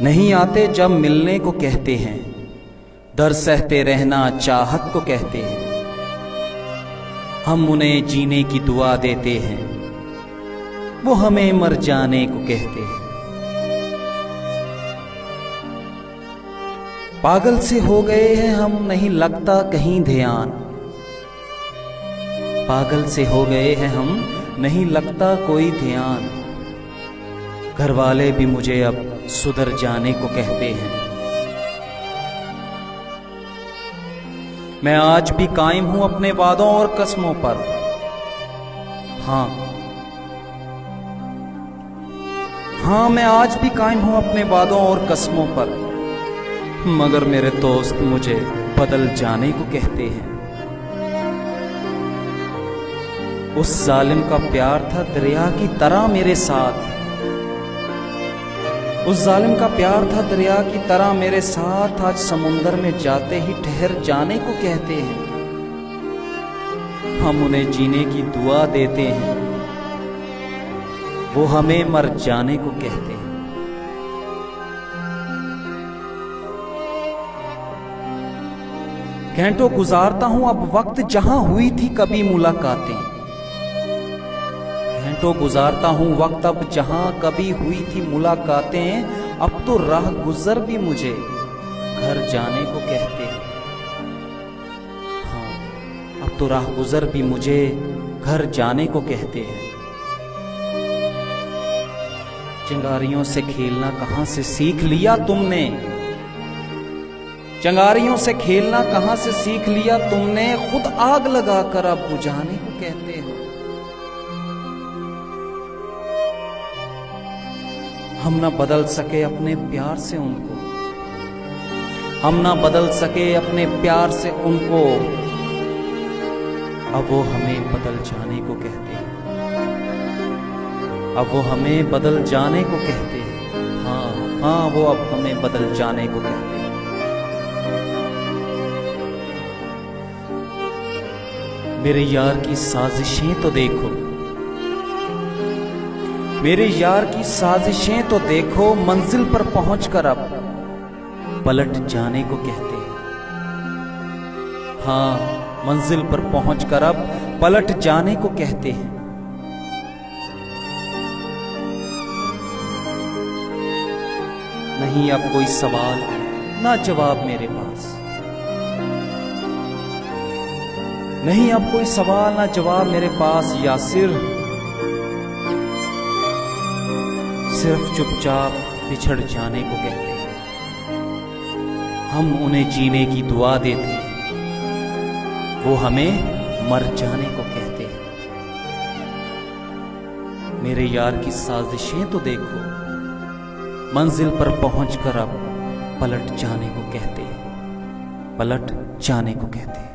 नहीं आते जब मिलने को कहते हैं, डर सहते रहना चाहत को कहते हैं। हम उन्हें जीने की दुआ देते हैं, वो हमें मर जाने को कहते हैं। पागल से हो गए हैं हम, नहीं लगता कहीं ध्यान। पागल से हो गए हैं हम, नहीं लगता कोई ध्यान। घर वाले भी मुझे अब सुधर जाने को कहते हैं। मैं आज भी कायम हूं अपने वादों और कस्मों पर। हाँ, मैं आज भी कायम हूं अपने वादों और कस्मों पर। मगर मेरे दोस्त मुझे बदल जाने को कहते हैं। उस जालिम का प्यार था दरिया की तरह मेरे साथ। उस जालिम का प्यार था दरिया की तरह मेरे साथ। आज समुंदर में जाते ही ठहर जाने को कहते हैं। हम उन्हें जीने की दुआ देते हैं, वो हमें मर जाने को कहते हैं। घंटों गुजारता हूं अब वक्त जहां हुई थी कभी मुलाकातें। घंटों गुजारता हूं वक्त अब जहां कभी हुई थी मुलाकातें। अब तो राह गुजर भी मुझे घर जाने को कहते हैं। हाँ, अब तो राह गुजर भी मुझे घर जाने को कहते हैं। चिंगारियों से खेलना कहां से सीख लिया तुमने? चिंगारियों से खेलना कहां से सीख लिया तुमने? खुद आग लगाकर अब बुझाने को कहते हो। हम ना बदल सके अपने प्यार से उनको, हम ना बदल सके अपने प्यार से उनको। अब वो हमें बदल जाने को कहते हैं। अब वो हमें बदल जाने को कहते हैं। हाँ, वो अब हमें बदल जाने को कहते हैं। मेरे यार की साजिशें तो देखो, मेरे यार की साजिशें तो देखो। मंजिल पर पहुंचकर अब पलट जाने को कहते हैं। हाँ, मंजिल पर पहुंचकर अब पलट जाने को कहते हैं। नहीं अब कोई सवाल ना जवाब मेरे पास। नहीं अब कोई सवाल ना जवाब मेरे पास। या सिर्फ चुपचाप बिछड़ जाने को कहते हैं। हम उन्हें जीने की दुआ देते हैं, वो हमें मर जाने को कहते हैं। मेरे यार की साजिशें तो देखो, मंजिल पर पहुंचकर अब पलट जाने को कहते हैं। पलट जाने को कहते हैं।